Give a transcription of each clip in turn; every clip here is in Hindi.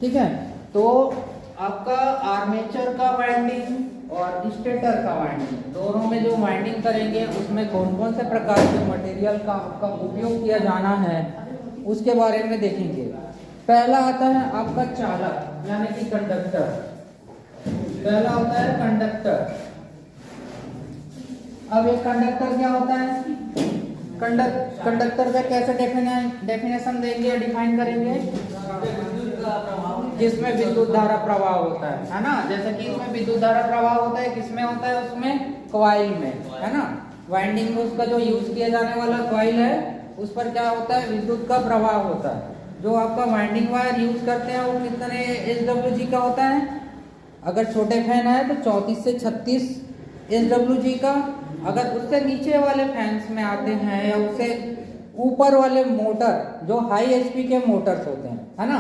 ठीक है। तो आपका आर्मेचर का वाइंडिंग और स्टेटर का वाइंडिंग दोनों में जो वाइंडिंग करेंगे उसमें कौन कौन से प्रकार के मटेरियल का आपका उपयोग किया जाना है उसके बारे में देखेंगे। पहला आता है आपका चालक यानी कि कंडक्टर। पहला होता है कंडक्टर। अब एक कंडक्टर क्या होता है, कंडक्टर का कैसे डेफिनेशन देंगे या डिफाइन करेंगे, जिसमें विद्युत धारा प्रवाह होता है ना। जैसे कि इसमें विद्युत धारा प्रवाह होता है, किसमें होता है, उसमें कॉइल में, है ना। वाइंडिंग में उसका जो यूज किया जाने वाला कॉइल है उस पर क्या होता है, विद्युत का प्रवाह होता है। जो आपका वाइंडिंग वायर यूज करते हैं वो कितने SWG का होता है, अगर छोटे फैन है तो 34 से 36 SWG का। अगर उससे नीचे वाले फैंस में आते हैं या उससे ऊपर वाले मोटर जो हाई HP के मोटर्स होते हैं, है ना,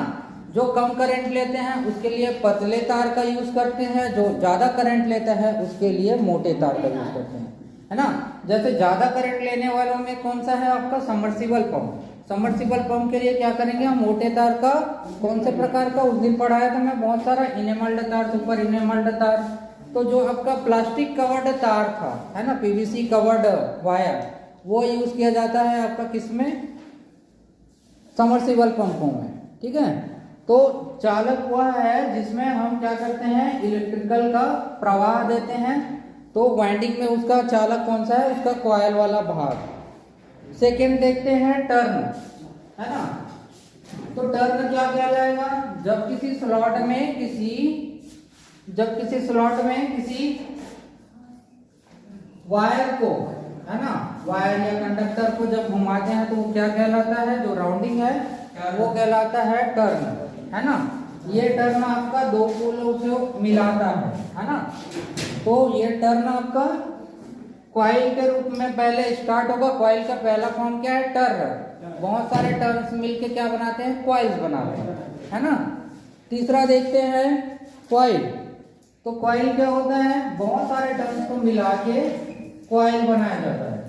जो कम करंट लेते हैं उसके लिए पतले तार का यूज करते हैं, जो ज्यादा करंट लेता है उसके लिए मोटे तार का यूज करते हैं, है ना। जैसे ज्यादा करंट लेने वालों में कौन सा है आपका सबमर्सिबल पंप। सबमर्सिबल पंप के लिए क्या करेंगे हम, मोटे तार का कौन से प्रकार का, उस दिन पढ़ाया था मैं बहुत सारा, इनेमल्ड तार, सुपर इनेमल्ड तार। तो जो आपका प्लास्टिक कवर्ड तार था, है ना, PVC कवर्ड वायर, वो यूज किया जाता है आपका किसमें, सबमर्सिबल पंपों में, ठीक है। तो चालक वह है जिसमें हम क्या करते हैं, इलेक्ट्रिकल का प्रवाह देते हैं। तो वाइंडिंग में उसका चालक कौन सा है, उसका कॉइल वाला भाग। सेकेंड देखते हैं टर्न, है ना। तो टर्न क्या कहलाएगा, जब किसी स्लॉट में किसी वायर को, है ना, वायर या कंडक्टर को जब घुमाते हैं तो वो क्या कहलाता है, जो राउंडिंग है वो कहलाता है टर्न, है ना। ये टर्न आपका दो पोलों से मिलाता है ना। तो ये टर्न आपका कॉइल के रूप में पहले स्टार्ट होगा। कॉइल का पहला फॉर्म क्या है, टर्न। बहुत सारे टर्न्स मिलके क्या बनाते हैं, कॉइल्स बनाते हैं, है ना। तीसरा देखते हैं कॉइल। तो कॉइल क्या होता है, बहुत सारे टर्न्स को मिला के कॉइल बनाया जाता है।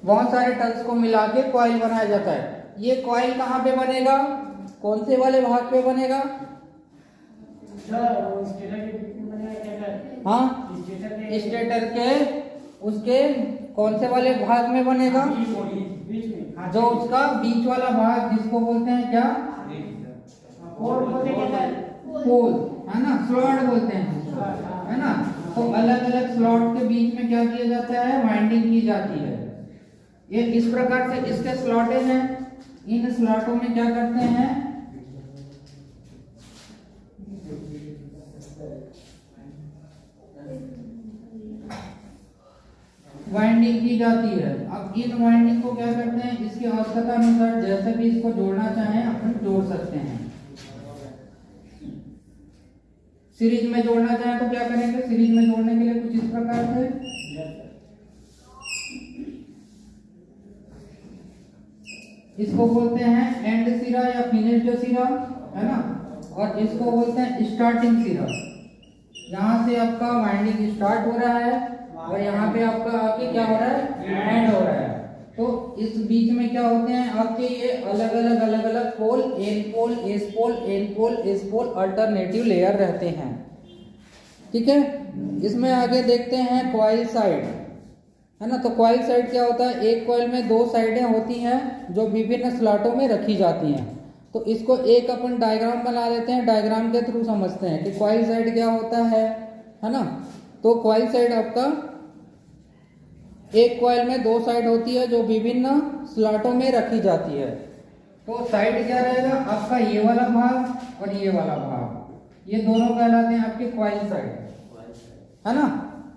बहुत सारे टर्न्स को मिला के कॉइल बनाया जाता है। ये कॉइल कहाँ पे बनेगा, कौन से वाले भाग पे बनेगा, हाँ, स्टेटर के उसके कौन से वाले भाग में बनेगा, जो उसका बीच वाला भाग जिसको बोलते हैं क्या, पोल, है ना, स्लॉट बोलते हैं, है ना। तो अलग अलग स्लॉट के बीच में क्या किया जाता है, वाइंडिंग की जाती है। ये इस प्रकार से इसके स्लॉटें हैं। इन स्लॉटों में क्या करते हैं, वाइंडिंग की जाती है। अब इन वाइंडिंग को क्या करते हैं, इसकी आवश्यकता अनुसार जैसे भी इसको जोड़ना चाहें अपन जोड़ सकते हैं। सीरीज में जोड़ना चाहें तो क्या करेंगे, सीरीज में जोड़ने के लिए कुछ इस प्रकार से इसको बोलते हैं एंड सिरा या फिनिश्ड सिरा, है ना, और इसको बोलते हैं स्टार्टिंग सिरा। यहाँ से आपका वाइंडिंग स्टार्ट हो रहा है और यहाँ पे आपका आके क्या हो रहा है, एंड हो रहा है। तो इस बीच में क्या होते हैं आपके, ये अलग अलग pole, N pole, S pole, N pole, S pole, alternative layer रहते हैं, ठीक है। इसमें आगे देखते हैं कॉइल साइड, है ना। तो कॉइल साइड क्या होता है, एक कॉइल में दो साइडें होती हैं जो विभिन्न स्लॉटों में रखी जाती हैं। तो इसको एक अपन डायग्राम बना लेते हैं, डायग्राम के थ्रू समझते हैं कि कॉइल साइड क्या होता है ना। तो कॉइल साइड आपका एक कॉइल में दो साइड होती है जो विभिन्न स्लॉटों में रखी जाती है। तो साइड क्या रहेगा आपका, ये वाला भाग और ये वाला भाग, ये दोनों कहलाते हैं आपके कॉइल साइड, है ना।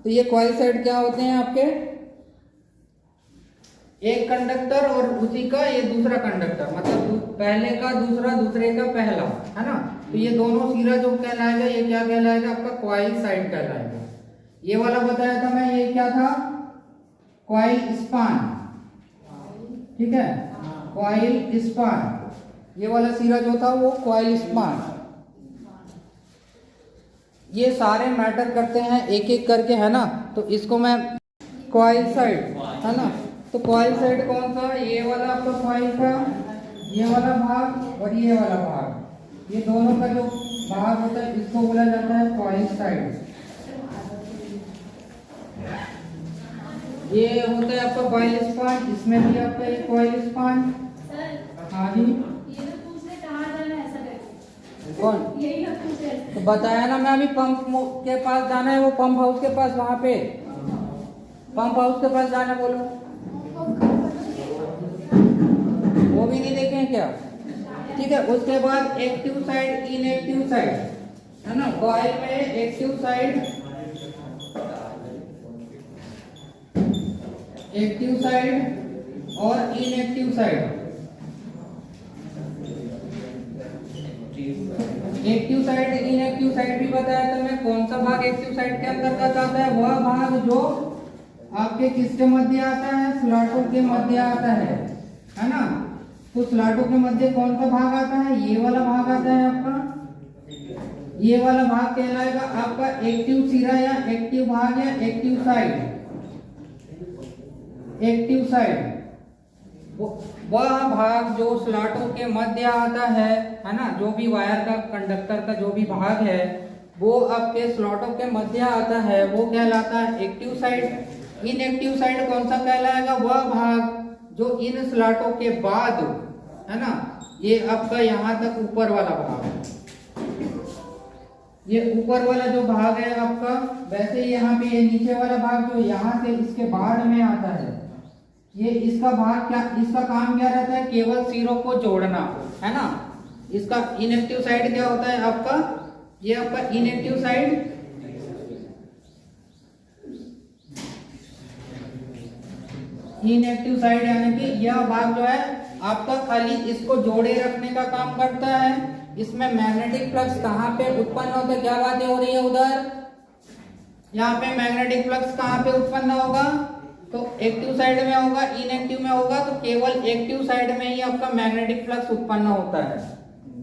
तो ये कॉइल साइड क्या होते हैं आपके, एक कंडक्टर और उसी का ये दूसरा कंडक्टर, मतलब पहले का दूसरा, दूसरे का पहला, है ना। तो ये दोनों सिरा जो कहलाएगा ये क्या कहलाएगा आपका, कॉइल साइड कहलाएगा। ये वाला बताया था मैं, ये क्या था, कॉइल स्पान, ठीक है, कॉइल स्पान। ये वाला सिरा जो था वो कॉइल स्पान। ये सारे मैटर करते हैं एक एक करके, है ना। तो इसको मैं कॉइल साइड, है ना। तो कॉइल साइड कौन सा, ये वाला आपका कॉइल था, ये वाला भाग और ये वाला भाग, ये दोनों का जो भाग होता है इसको बोला जाता है कॉइल साइड। ये होता है आपका कॉइल स्पान, इसमें भी आपका ये कॉइल स्पान। हाँ जी, कौन तो बताया ना मैं अभी, पंप के पास जाना है, वो पंप हाउस के पास, वहां पे पंप हाउस के पास जाना बोलो। वो भी नहीं देखे हैं क्या? ठीक है। उसके बाद एक्टिव साइड, इनएक्टिव साइड, है ना। कॉइल में एक्टिव साइड, एक्टिव साइड और inactive side. Active side, inactive side भी बताया था मैं। कौन सा भाग एक्टिव साइड के अंतर्गत आता है? वह भाग जो आपके किसके मध्य आता है? स्लॉटों के मध्य आता है ना। तो स्लॉटों के मध्य कौन सा भाग आता है? ये वाला भाग आता है आपका। ये वाला भाग कहलाएगा आपका एक्टिव सिरा या एक्टिव भाग या एक्टिव साइड। एक्टिव साइड वह भाग जो स्लॉटों के मध्य आता है ना। जो भी वायर का, कंडक्टर का जो भी भाग है वो आपके स्लॉटों के मध्य आता है, वो कहलाता है एक्टिव साइड। इनएक्टिव साइड कौन सा कहलाएगा? वह भाग जो इन स्लॉटों के बाद, है ना, ये आपका यहाँ तक ऊपर वाला भाग, ये ऊपर वाला जो भाग है आपका, वैसे यहाँ पे ये नीचे वाला भाग जो यहाँ से इसके बाद में आता है, ये इसका भाग क्या, इसका काम क्या रहता है? केवल सिरों को जोड़ना, है ना। इसका इनएक्टिव साइड क्या होता है आपका? ये आपका इनएक्टिव साइड, इनएक्टिव साइड यानी कि यह भाग जो है आपका खाली इसको जोड़े रखने का काम करता है। इसमें मैग्नेटिक फ्लक्स कहाँ पे उत्पन्न होता है? क्या बातें हो रही है उधर? यहाँ पे मैग्नेटिक फ्लक्स कहाँ पे उत्पन्न होगा? तो एक्टिव साइड में होगा, इनएक्टिव में होगा। तो केवल एक्टिव साइड में ही आपका मैग्नेटिक फ्लक्स उत्पन्न होता है।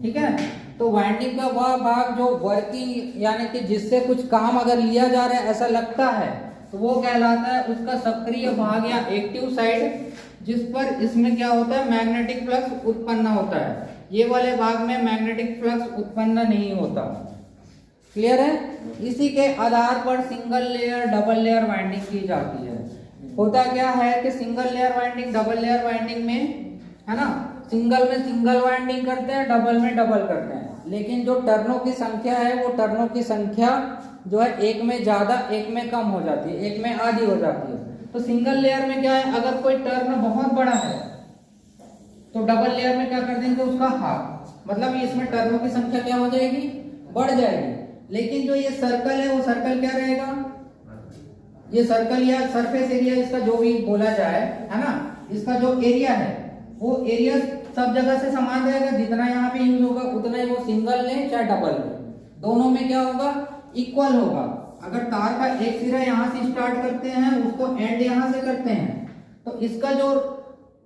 ठीक है। तो वाइंडिंग का वह भाग जो वर्किंग यानी कि जिससे कुछ काम अगर लिया जा रहा है ऐसा लगता है, तो वो कहलाता है उसका सक्रिय भाग या एक्टिव साइड, जिस पर इसमें क्या होता है? मैग्नेटिक फ्लक्स उत्पन्न होता है। ये वाले भाग में मैग्नेटिक फ्लक्स उत्पन्न नहीं होता। क्लियर है? इसी के आधार पर single layer, double layer winding की जाती है। होता क्या है कि single layer winding, double layer winding में, है ना, सिंगल में सिंगल वाइंडिंग करते हैं, डबल में डबल करते हैं। लेकिन जो टर्नों की संख्या है वो टर्नों की संख्या जो है एक में ज्यादा, एक में कम हो जाती है, एक में आधी हो जाती है। तो सिंगल लेयर में क्या है? अगर कोई टर्न बहुत बड़ा है तो डबल लेयर में क्या कर देंगे? उसका हाफ, मतलब इसमें टर्नों की संख्या क्या हो जाएगी? बढ़ जाएगी। लेकिन जो ये सर्कल है वो सर्कल क्या रहेगा? ये सर्कल या सरफेस एरिया, इसका जो भी बोला जाए, है ना, इसका जो एरिया है वो एरिया सब जगह से समान रहेगा। जितना यहाँ पे यूज होगा उतना ही वो सिंगल ले चाहे डबल ले, दोनों में क्या होगा? इक्वल होगा। अगर तार का एक सिरा यहाँ से स्टार्ट करते हैं, उसको एंड यहाँ से करते हैं, तो इसका जो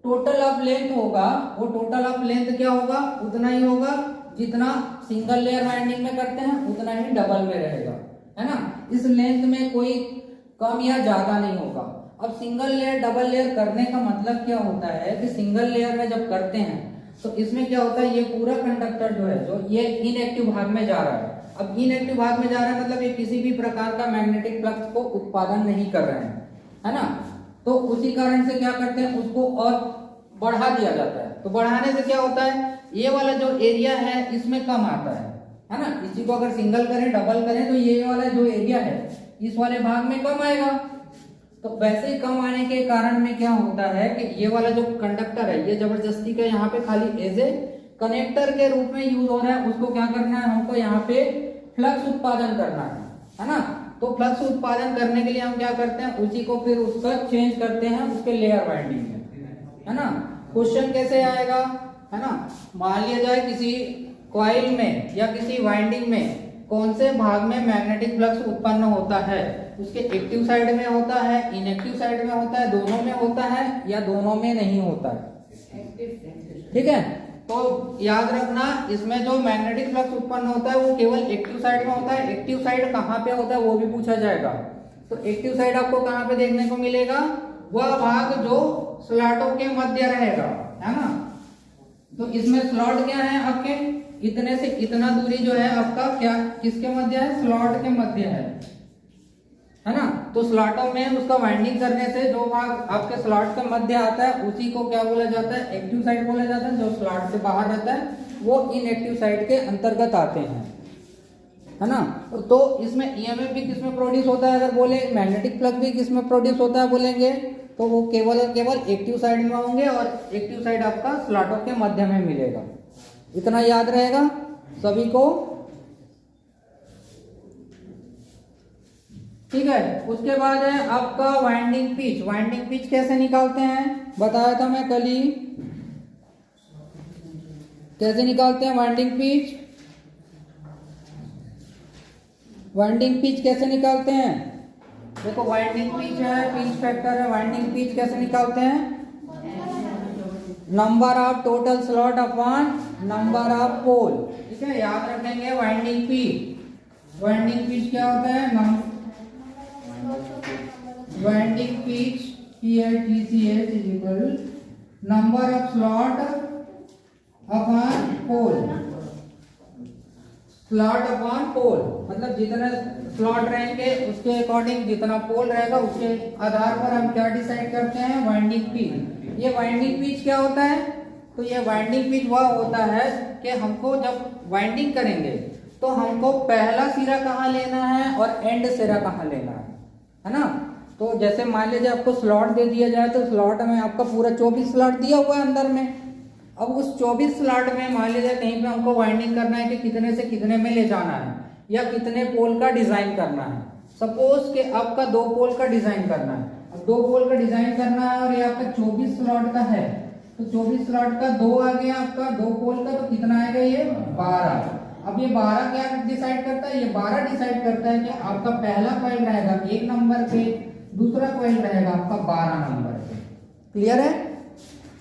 टोटल ऑफ लेंथ होगा वो टोटल ऑफ लेंथ क्या होगा? उतना ही होगा जितना सिंगल लेयर वाइंडिंग में करते हैं, उतना ही डबल में रहेगा, है ना। इस लेंथ में कोई कम या ज्यादा नहीं होगा। अब सिंगल लेयर डबल लेयर करने का मतलब क्या होता है कि सिंगल लेयर में जब करते हैं तो इसमें क्या होता है? ये पूरा कंडक्टर जो है, जो ये इनएक्टिव भाग में जा रहा है। अब इनएक्टिव भाग में जा रहा है मतलब ये किसी भी प्रकार का मैग्नेटिक फ्लक्स को उत्पादन नहीं कर रहे हैं, है ना। तो उसी कारण से क्या करते हैं? उसको और बढ़ा दिया जाता है। तो बढ़ाने से क्या होता है? ये वाला जो एरिया है इसमें कम आता है ना। इसी को अगर सिंगल करें, डबल करें, तो ये वाला जो एरिया है इस वाले भाग में कम आएगा। तो वैसे ही कम आने के कारण में क्या होता है कि ये वाला जो कंडक्टर है ये जबरदस्ती का यहाँ पे खाली एज ए कनेक्टर के रूप में यूज हो रहा है। उसको क्या करना है? हमको यहाँ पे फ्लक्स उत्पादन करना है ना। तो फ्लक्स उत्पादन करने के लिए हम क्या करते हैं? उसी को फिर उसका चेंज करते हैं उसके लेयर वाइंडिंग में, है ना। क्वेश्चन कैसे आएगा, है ना। मान लिया जाए किसी कॉइल में या किसी वाइंडिंग में कौन से भाग में मैग्नेटिक फ्लक्स उत्पन्न होता है? उसके एक्टिव साइड में होता है, इनएक्टिव साइड में होता है, दोनों में होता है या दोनों में नहीं होता है? ठीक है। तो याद रखना, इसमें जो मैग्नेटिक फ्लक्स उत्पन्न होता है वो केवल एक्टिव साइड में होता है। एक्टिव साइड कहाँ पे होता है वो भी पूछा जाएगा। तो एक्टिव साइड आपको कहाँ पे देखने को मिलेगा? वह भाग जो स्लॉटों के मध्य रहेगा, है ना। तो इसमें स्लॉट क्या है आपके, इतने से इतना दूरी जो है आपका क्या किसके मध्य है, स्लॉट के मध्य है ना। तो स्लॉटों में उसका वाइंडिंग करने से जो भाग आपके स्लॉट के मध्य आता है उसी को क्या बोला जाता है, एक्टिव साइड बोला जाता है। जो स्लॉट से बाहर रहता है वो इनएक्टिव साइड के अंतर्गत आते हैं, है ना। तो इसमें ईएमएफ भी किसमें प्रोड्यूस होता है, अगर बोले मैग्नेटिक फ्लक्स भी किसमें प्रोड्यूस होता है बोलेंगे, तो वो केवल और केवल एक्टिव साइड में होंगे और एक्टिव साइड आपका स्लॉटों के मध्य में मिलेगा। इतना याद रहेगा सभी को, ठीक है। उसके बाद है आपका वाइंडिंग पिच। वाइंडिंग पिच कैसे निकालते हैं बताया था मैं कल ही, कैसे निकालते हैं वाइंडिंग पिच। वाइंडिंग पिच कैसे निकालते हैं, देखो वाइंडिंग पिच है, पिच फैक्टर है, वाइंडिंग पिच कैसे निकालते हैं, number of total slot upon number of pole, ठीक है। याद रखेंगे वाइंडिंग पिच, वाइंडिंग पिच क्या होता है, winding pitch PITCH is equal number of slot upon pole, slot upon pole मतलब जितने स्लॉट रहेंगे उसके अकॉर्डिंग जितना पोल रहेगा उसके आधार पर हम क्या डिसाइड करते हैं, वाइंडिंग पिच। ये वाइंडिंग पिच क्या होता है, तो ये वाइंडिंग पिच वह होता है कि हमको जब वाइंडिंग करेंगे तो हमको पहला सिरा कहाँ लेना है और एंड सिरा कहाँ लेना है ना। तो जैसे मान लीजिए आपको स्लॉट दे दिया जाए तो स्लॉट में आपका पूरा 24 स्लॉट दिया हुआ है अंदर में। अब उस 24 स्लॉट में मान लीजिए कहीं पे हमको वाइंडिंग करना है कि कितने से कितने में ले जाना है या कितने पोल का डिजाइन करना है। सपोज कि आपका 2 पोल का डिजाइन करना है, अब 2 पोल का डिजाइन करना है और ये आपका 24 स्लॉट का है, तो 24 स्लॉट का 2 आ गया आपका 2 पोल का, तो कितना आएगा ये 12। अब ये 12 क्या डिसाइड करता है, ये 12 डिसाइड करता है कि आपका पहला कॉइल रहेगा 1 नंबर पे, दूसरा कॉइल रहेगा आपका 12 नंबर पे। क्लियर है।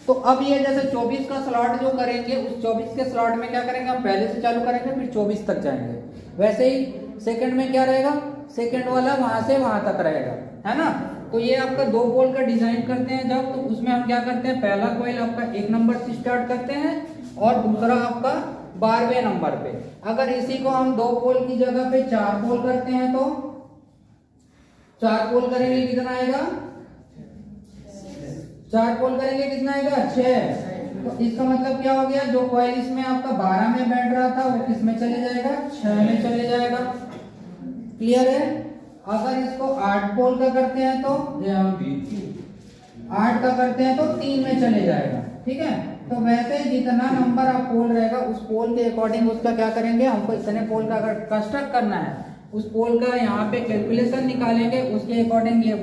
तो अब ये जैसे 24 का स्लॉट जो करेंगे उस 24 के स्लॉट में क्या करेंगे, हम पहले से चालू करेंगे फिर 24 तक जाएंगे। वैसे ही सेकंड में क्या रहेगा, सेकंड वाला वहां से वहां तक रहेगा, है ना। तो ये आपका 2 पोल का डिजाइन करते हैं जब, तो उसमें हम क्या करते हैं, पहला कॉइल आपका 1 नंबर से स्टार्ट करते हैं और दूसरा आपका 12वें नंबर पे। अगर इसी को हम 2 पोल की जगह पे 4 पोल करते हैं तो 4 पोल करेंगे कितना आएगा, 4 पोल करेंगे कितना आएगा 6। तो इसका मतलब क्या हो गया, जो कॉइल इसमें आपका 12 में बैठ रहा था वो किस में चले जाएगा, 6 में चले जाएगा। क्लियर है। अगर इसको 8 पोल का करते हैं तो 8 का करते हैं तो 3 में चले जाएगा, ठीक है। तो वैसे जितना नंबर ऑफ पोल रहेगा उस पोल के अकॉर्डिंग उसका क्या करेंगे, हमको इतने पोल का अगर कंस्ट्रक्ट करना है उस पोल का यहाँ पे कैलकुलेशन निकालेंगे, उसके अकॉर्डिंग ये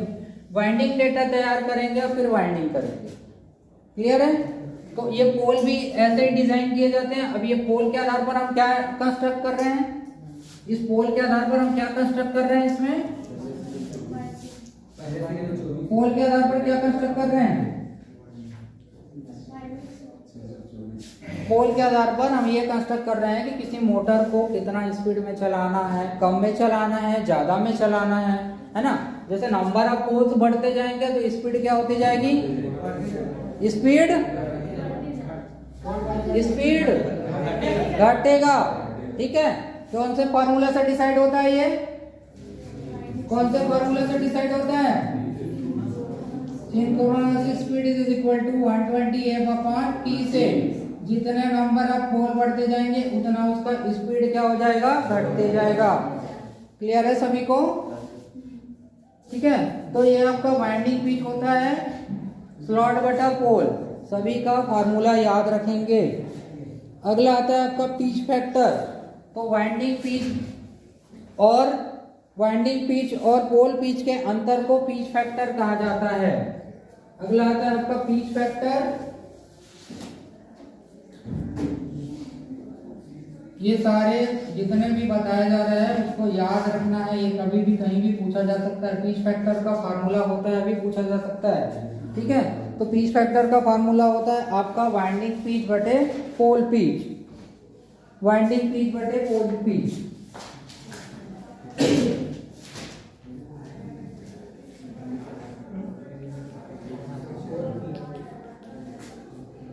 वाइंडिंग डेटा तैयार करेंगे और फिर वाइंडिंग करेंगे। क्लियर है। तो ये पोल भी ऐसे ही डिजाइन किए जाते हैं। अब ये पोल के आधार पर हम क्या कंस्ट्रक्ट कर रहे हैं, इस पोल के आधार पर हम क्या कंस्ट्रक्ट कर रहे हैं, इसमें पोल के आधार पर क्या कंस्ट्रक्ट कर रहे हैं, पोल के आधार पर हम ये कंस्ट्रक्ट कर रहे हैं कि किसी मोटर को कितना स्पीड में चलाना है, कम में चलाना है, ज्यादा में चलाना है ना। जैसे नंबर ऑफ पोल्स बढ़ते जाएंगे तो स्पीड क्या होती जाएगी, स्पीड घटेगा, ठीक है। कौन से फॉर्मूला से डिसाइड होता है, ये कौन से फॉर्मूला से डिसाइड होता है, synchronous speed is equal to 120 f/t से जितने नंबर ऑफ पोल बढ़ते जाएंगे उतना उसका स्पीड क्या हो जाएगा, घटते जाएगा। क्लियर है सभी को, ठीक है। तो ये आपका वाइंडिंग पिच होता है स्लॉट बटा पोल, सभी का फार्मूला याद रखेंगे। अगला आता है आपका पिच फैक्टर। तो वाइंडिंग पिच और पोल पिच के अंतर को पिच फैक्टर कहा जाता है। अगला आता है आपका पिच फैक्टर। ये सारे जितने भी बताया जा रहा है उसको याद रखना है, ये कभी भी कहीं भी पूछा जा सकता है। पिच फैक्टर का फार्मूला होता है, अभी पूछा जा सकता है, ठीक है। तो पिच फैक्टर का फार्मूला होता है आपका वाइंडिंग पिच बटे पोल पिच, वाइंडिंग पिच बटे पोल पिच।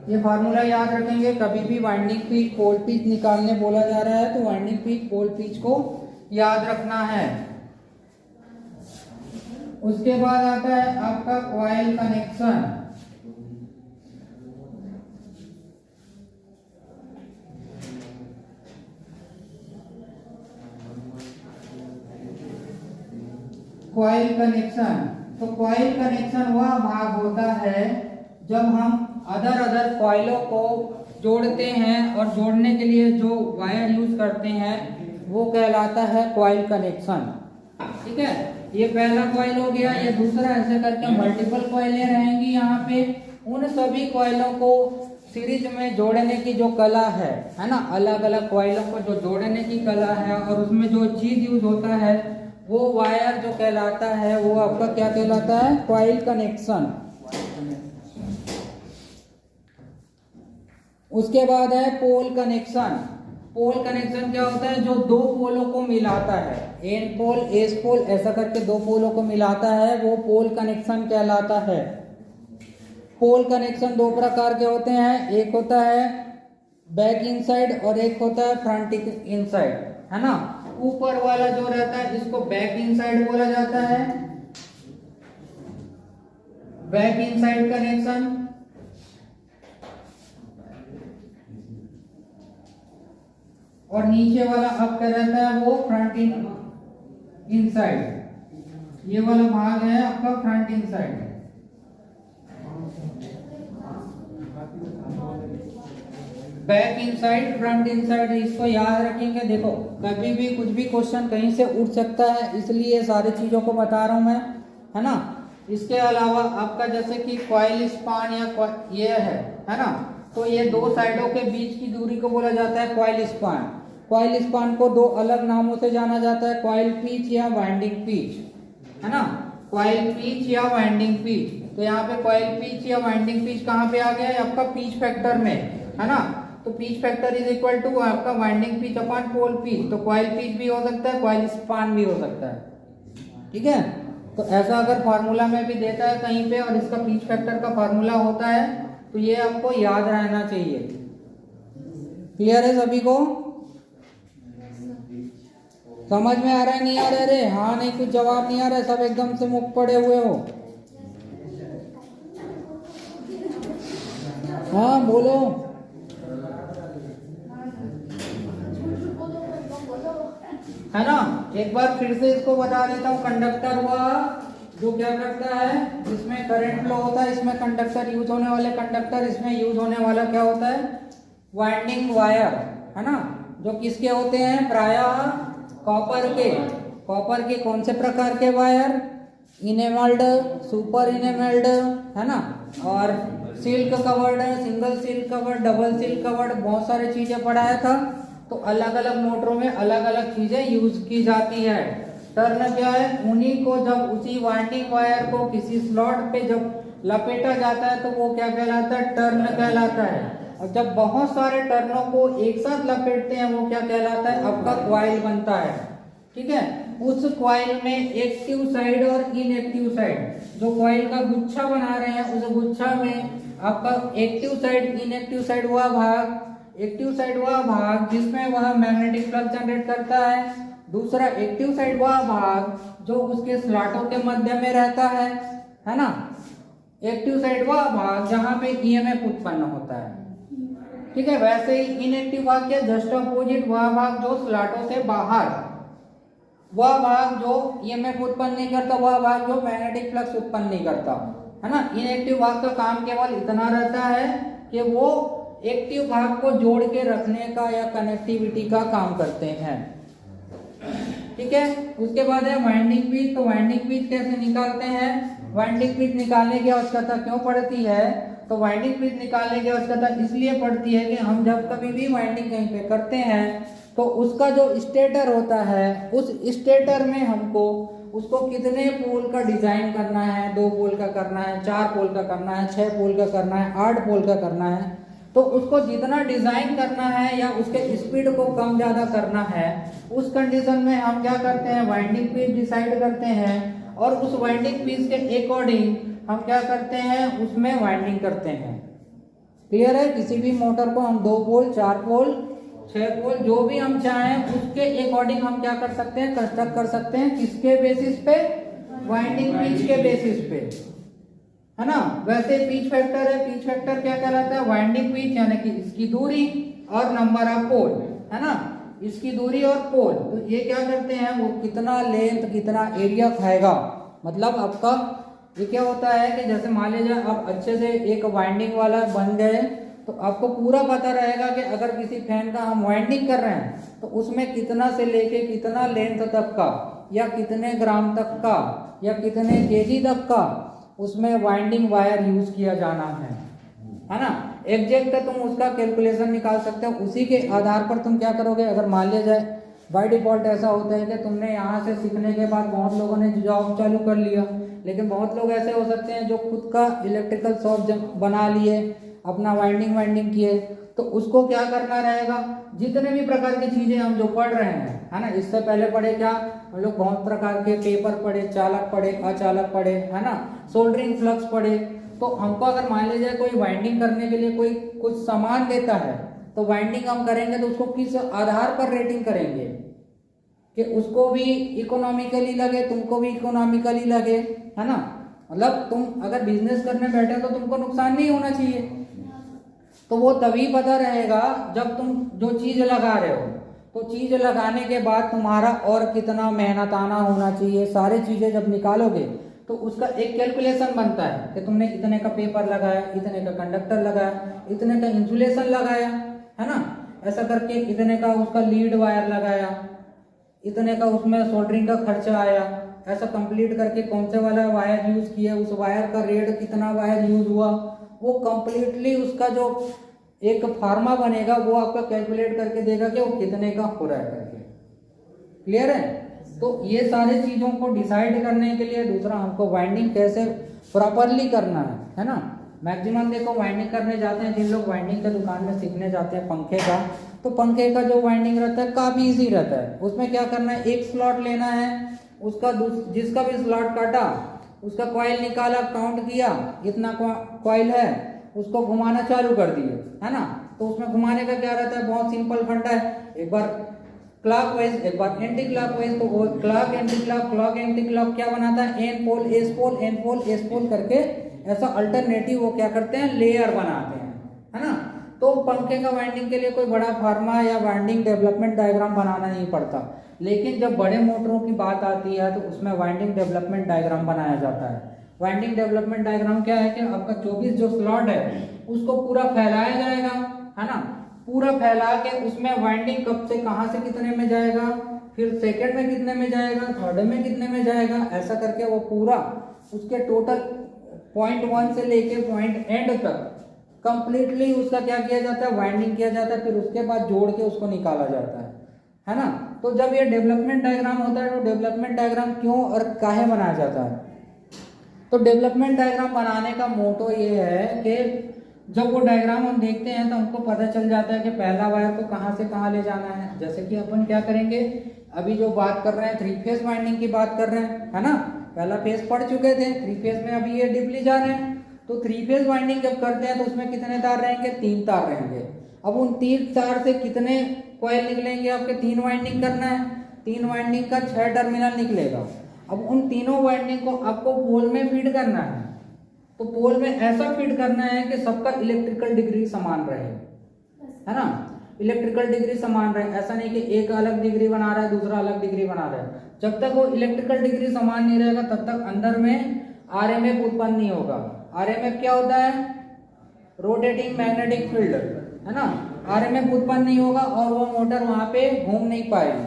ये फार्मूला याद रखेंगे। कभी भी वाइंडिंग पीच पोल पीच निकालने बोला जा रहा है तो वाइंडिंग पीच पोल पीच को याद रखना है। उसके बाद आता है आपका कॉइल कनेक्शन। कॉइल कनेक्शन, तो कॉइल कनेक्शन वह भाग होता है जब हम अदर कॉइलों को जोड़ते हैं और जोड़ने के लिए जो वायर यूज करते हैं वो कहलाता है कॉइल कनेक्शन। ठीक है, ये पहला कॉइल हो गया, ये दूसरा, ऐसे करके मल्टीपल कॉइलें रहेंगी यहाँ पे। उन सभी कॉइलों को सीरीज में जोड़ने की जो कला है ना, अलग अलग कॉइलों को जो जोड़ने की कला है और उसमें जो चीज यूज होता है वो वायर जो कहलाता है वो आपका क्या कहलाता है, कॉइल कनेक्शन। उसके बाद है पोल कनेक्शन। पोल कनेक्शन क्या होता है, जो दो पोलों को मिलाता है, एन पोल एस पोल ऐसा करके दो पोलों को मिलाता है, वो पोल कनेक्शन कहलाता है। पोल कनेक्शन दो प्रकार के होते हैं, एक होता है बैक इनसाइड और एक होता है फ्रंट इनसाइड, है ना। ऊपर वाला जो रहता है इसको बैक इनसाइड बोला जाता है, बैक इनसाइड कनेक्शन। और नीचे वाला आपका रहता है वो फ्रंट इनसाइड। ये वाला भाग है आपका front inside. Back inside front inside, इसको याद रखेंगे। देखो कभी भी कुछ भी क्वेश्चन कहीं से उठ सकता है, इसलिए सारी चीजों को बता रहा हूं मैं, है ना। इसके अलावा आपका जैसे कि कॉइल स्पान या ये है ना, तो ये दो साइडों के बीच की दूरी को बोला जाता है कॉइल स्पान। कॉइल स्पान को दो अलग नामों से जाना जाता है, कॉइल पीच या वाइंडिंग पीच, है ना। कॉइल पीच या वाइंडिंग पीच, तो यहाँ पे कॉइल पीच या वाइंडिंग पीच कहाँ पे आ गया है, आपका पीच फैक्टर में, है ना। तो pitch factor is equal to आपका winding pitch upon pole pitch. तो कॉइल पीच भी हो सकता है, कॉइल स्पान भी हो सकता है। ठीक है, तो ऐसा अगर फार्मूला में भी देता है कहीं पे और इसका पीच फैक्टर का फार्मूला होता है तो ये आपको याद रहना चाहिए। क्लियर है सभी को, समझ में आ रहा है नहीं आ रहा है? रे हाँ नहीं, कुछ जवाब नहीं आ रहा है, सब एकदम से मुख पड़े हुए हो। हाँ बोलो। है ना, एक बार फिर से इसको बता देता हूँ। कंडक्टर हुआ जो क्या करता है, जिसमें करंट फ्लो होता है, इसमें कंडक्टर यूज होने वाले कंडक्टर, इसमें यूज होने वाला क्या होता है, वाइंडिंग वायर, है ना। जो किसके होते हैं, प्रायः कॉपर के। कॉपर के कौन से प्रकार के वायर, इनेमल्ड, सुपर इनेमल्ड, है ना, और silk covered, single silk covered, double silk covered, बहुत सारी चीजें पढ़ाया था। तो अलग अलग मोटरों में अलग अलग चीजें यूज की जाती है। टर्न क्या है, उन्हीं को जब उसी वाइंडिंग वायर को किसी स्लॉट पे जब लपेटा जाता है तो वो क्या कहलाता है, टर्न कहलाता है। और जब बहुत सारे टर्नों को एक साथ लपेटते हैं वो क्या कहलाता है, आपका कॉइल बनता है। ठीक है, उस कॉइल में एक्टिव साइड और इनएक्टिव साइड, जो कॉइल का गुच्छा बना रहे हैं उस गुच्छा में आपका एक्टिव साइड इनएक्टिव साइड हुआ भाग, एक्टिव साइड वह भाग जिसमें वह मैग्नेटिक फ्लक्स जनरेट करता है, दूसरा एक्टिव साइड वह भाग जो उसके स्लॉटों के मध्य में रहता है ना। एक्टिव साइड वह भाग जहां पे ईएमएफ उत्पन्न होता है। ठीक है, वैसे ही इनएक्टिव भाग क्या, जस्ट अपोजिट, वह भाग जो स्लॉटों से बाहर, वह भाग जो ईएमएफ उत्पन्न नहीं करता, वह भाग जो मैग्नेटिक फ्लक्स उत्पन्न नहीं करता, है ना। इनएक्टिव भाग का काम केवल इतना रहता है कि वो एक्टिव भाग को जोड़ के रखने का या कनेक्टिविटी का काम करते हैं। ठीक है, उसके बाद है वाइंडिंग पीच। तो वाइंडिंग पीच कैसे निकालते हैं, वाइंडिंग पीच निकालने की आवश्यकता क्यों पड़ती है, तो वाइंडिंग पीच निकालने की आवश्यकता इसलिए पड़ती है कि हम जब कभी भी वाइंडिंग कहीं पे करते हैं तो उसका जो स्टेटर होता है, उस स्टेटर में हमको उसको कितने पोल का डिजाइन करना है, 2 पोल का करना है, 4 पोल का करना है, 6 पोल का करना है, 8 पोल का करना है। तो उसको जितना डिजाइन करना है या उसके स्पीड को कम ज्यादा करना है, उस कंडीशन में हम क्या करते हैं, वाइंडिंग पीच डिसाइड करते हैं और उस वाइंडिंग पीच के अकॉर्डिंग हम क्या करते हैं, उसमें वाइंडिंग करते हैं। क्लियर है? किसी भी मोटर को हम 2 पोल, 4 पोल, 6 पोल जो भी हम चाहें उसके अकॉर्डिंग हम क्या कर सकते हैं, कंस्ट्रक्ट कर सकते हैं। किसके बेसिस पे? वाइंडिंग पिच के बेसिस पे, है ना। वैसे पिच फैक्टर है, पिच फैक्टर क्या कहलाता है? वाइंडिंग पिच यानी कि इसकी दूरी और नंबर ऑफ पोल, है ना, इसकी दूरी और पोल। तो ये क्या करते हैं, वो कितना लेंथ कितना एरिया खाएगा, मतलब आपका ये क्या होता है कि जैसे मान लीजिए आप अच्छे से एक वाइंडिंग वाला बन गए तो आपको पूरा पता रहेगा कि अगर किसी फैन का हम वाइंडिंग कर रहे हैं तो उसमें कितना से लेके कितना लेंथ तक का या कितने ग्राम तक का या कितने केजी तक का उसमें वाइंडिंग वायर यूज किया जाना है ना। एग्जैक्ट तुम उसका कैलकुलेशन निकाल सकते हो। उसी के आधार पर तुम क्या करोगे, अगर मान लिया जाए बाय डिफॉल्ट ऐसा होता है कि तुमने यहाँ से सीखने के बाद बहुत लोगों ने जॉब चालू कर लिया, लेकिन बहुत लोग ऐसे हो सकते हैं जो खुद का इलेक्ट्रिकल शॉप बना लिए, अपना वाइंडिंग किए, तो उसको क्या करना रहेगा, जितने भी प्रकार की चीजें हम जो पढ़ रहे हैं, है ना, इससे पहले पढ़े क्या हम लोग, बहुत प्रकार के पेपर पढ़े, चालक पढ़े, अचालक पढ़े, है ना, सोल्डरिंग फ्लक्स पढ़े। तो हमको अगर मान लीजिए कोई वाइंडिंग करने के लिए कोई कुछ सामान देता है तो वाइंडिंग हम करेंगे तो उसको किस आधार पर रेटिंग करेंगे कि उसको भी इकोनॉमिकली लगे, तुमको भी इकोनॉमिकली लगे, है ना। मतलब तुम अगर बिजनेस करने बैठे तो तुमको नुकसान नहीं होना चाहिए। तो वो तभी पता रहेगा जब तुम जो चीज लगा रहे हो, तो चीज लगाने के बाद तुम्हारा और कितना मेहनताना होना चाहिए, सारी चीजें जब निकालोगे तो उसका एक कैलकुलेशन बनता है कि तुमने इतने का पेपर लगाया, इतने का कंडक्टर लगाया, इतने का इंसुलेशन लगाया, है ना, ऐसा करके इतने का उसका लीड वायर लगाया, इतने का उसमें सोल्डरिंग का खर्चा आया, ऐसा कंप्लीट करके कौन से वाला वायर यूज किया, उस वायर का रेट कितना वायर यूज हुआ, वो कंप्लीटली उसका जो एक फार्मा बनेगा वो आपका कैलकुलेट करके देगा कि वो कितने का हो रहा है करके। क्लियर है? तो ये सारी चीजों को डिसाइड करने के लिए दूसरा हमको वाइंडिंग कैसे प्रॉपरली करना है ना। मैक्सिमम देखो वाइंडिंग करने जाते हैं, जिन लोग वाइंडिंग के दुकान में सीखने जाते हैं पंखे का, तो पंखे का जो वाइंडिंग रहता है काफी इजी रहता है। उसमें क्या करना है, एक स्लॉट लेना है, उसका जिसका भी स्लॉट काटा उसका कॉइल निकाला, काउंट किया इतना कॉइल है, उसको घुमाना चालू कर दिए, है ना। तो उसमें घुमाने का क्या रहता है, बहुत सिंपल फंडा है, एक बार क्लॉकवाइज एक बार एंटी क्लॉकवाइज। तो वो क्लॉक एंटी क्लॉक क्या बनाता है, N pole S pole N pole S pole करके ऐसा अल्टरनेटिव वो क्या करते हैं, लेयर बनाते हैं, है ना। तो पंखे का वाइंडिंग के लिए कोई बड़ा फार्मा या वाइंडिंग डेवलपमेंट डायग्राम बनाना नहीं पड़ता, लेकिन जब बड़े मोटरों की बात आती है तो उसमें वाइंडिंग डेवलपमेंट डायग्राम बनाया जाता है। वाइंडिंग डेवलपमेंट डायग्राम क्या है कि आपका 24 जो स्लॉट है उसको पूरा फैलाया जाएगा, है ना, पूरा फैला के उसमें वाइंडिंग कब से कहां से कितने में जाएगा, फिर सेकंड में कितने में जाएगा, थर्ड में कितने में जाएगा, ऐसा करके वो पूरा उसके टोटल पॉइंट 1 से लेके पॉइंट एंड तक कंप्लीटली उसका क्या किया जाता है, वाइंडिंग किया जाता है, फिर उसके बाद जोड़ के उसको निकाला जाता है ना। तो जब ये डेवलपमेंट डायग्राम होता है तो डेवलपमेंट डायग्राम क्यों और काहे बनाया जाता है, तो डेवलपमेंट डायग्राम बनाने का मोटो ये है कि जब वो डायग्राम हम देखते हैं तो हमको पता चल जाता है कि पहला वायर को कहां से कहां ले जाना है। जैसे कि अपन क्या करेंगे, अभी जो बात कर रहे हैं 3 फेज वाइंडिंग की बात कर रहे हैं, है ना, पहला फेज पढ़ चुके थे, 3 फेज में अभी ये डीपली जा रहे हैं। तो 3 फेज वाइंडिंग जब करते हैं तो उसमें कितने तार रहेंगे, 3 तार रहेंगे। अब उन 3 तार से कितने कॉइल निकलेंगे, आपके 3 वाइंडिंग करना है, 3 वाइंडिंग का 6 टर्मिनल निकलेगा। अब उन तीनों वाइंडिंग को आपको पोल में फीड करना है, तो पोल में ऐसा फीड करना है कि सबका इलेक्ट्रिकल डिग्री समान रहे, है ना, इलेक्ट्रिकल डिग्री समान रहे। ऐसा नहीं कि एक अलग डिग्री बना रहा है दूसरा अलग डिग्री बना रहा है। जब तक वो इलेक्ट्रिकल डिग्री समान नहीं रहेगा तब तक अंदर में आरएमएफ उत्पन्न नहीं होगा। आरएमएफ क्या होता है, रोटेटिंग मैग्नेटिक फील्ड, है ना, आरएमएफ उत्पन्न नहीं होगा और वो मोटर वहां पे घूम नहीं पाएगी।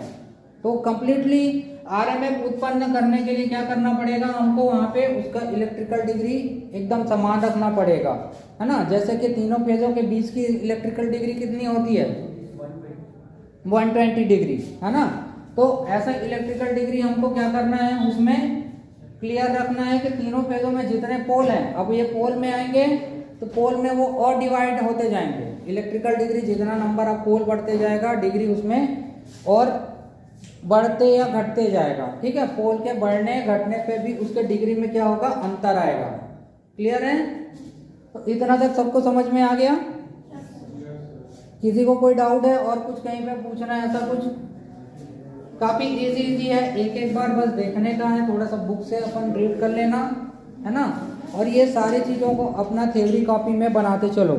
तो कंप्लीटली आरएमएफ उत्पन्न करने के लिए क्या करना पड़ेगा, हमको वहां पे उसका इलेक्ट्रिकल डिग्री एकदम समान रखना पड़ेगा, है ना। जैसे कि तीनों फेजों के बीच की इलेक्ट्रिकल डिग्री कितनी होती है, 120 डिग्री, है ना। तो ऐसा इलेक्ट्रिकल डिग्री हमको क्या करना है, उसमें क्लियर रखना है कि तीनों फेजों में जितने पोल हैं, अब ये पोल में आएंगे तो पोल में वो और डिवाइड होते जाएंगे। इलेक्ट्रिकल डिग्री जितना नंबर ऑफ पोल बढ़ते जाएगा डिग्री उसमें और बढ़ते या घटते जाएगा, ठीक है। पोल के बढ़ने घटने पे भी उसके डिग्री में क्या होगा, अंतर आएगा। क्लियर है? तो इतना तक सबको समझ में आ गया। किसी को कोई डाउट है और कुछ कहीं पे पूछना है ऐसा कुछ? काफी इजी है, एक एक बार बस देखने का है, थोड़ा सा बुक से अपन रीड कर लेना है ना, और ये सारी चीजों को अपना थ्योरी कॉपी में बनाते चलो।